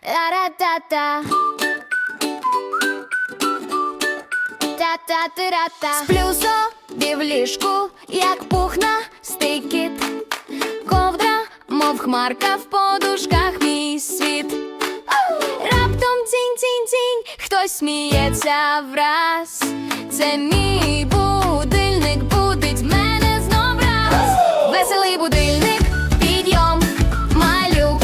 Ра-ра-та-та. Та-та-ти-ра-та. Сплю собі в ліжку, як пухнастий кіт. Ковдра, мов хмарка, в подушках мій світ. Раптом дзінь-дзінь-дзінь, хтось сміється враз. Це мій будильник будить мене знов раз. Веселий будильник, підйом, малюк.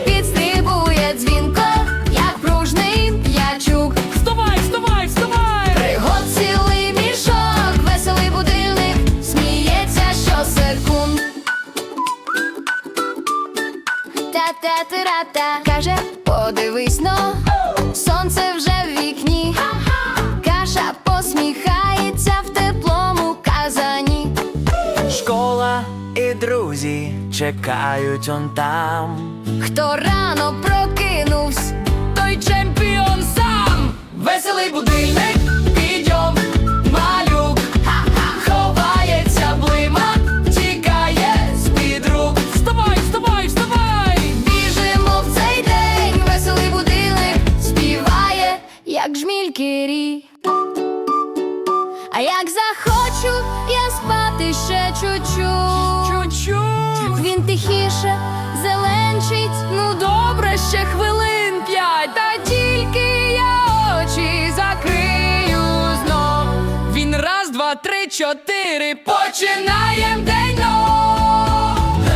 Підстрибує дзвінко, як пружний м'ячук. Вставай, вставай, вставай! Пригод цілий мішок, веселий будильник сміється щосекунд. Та-та-ти-ра-та. Каже, подивись но, сонце вже в вікні. Каша посміхається в теплому казані. Школа і друзі чекають он там. Хто рано прокинувсь, Той чемпіон сам! Веселий будильник, підйом, малюк. Ховається блима, тікає з-під рук. Вставай, вставай, вставай! біжимо в цей день. Веселий будильник співає, як жмільки рі. А як захочу я спати ще чуть-чуть, Чуть-чуть. він тихіше зеленчить. Ну добре, ще хвилин 5, та тільки я очі закрию знов. Він раз, два, три, чотири, починаєм день знов.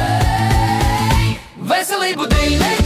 Веселий будильник,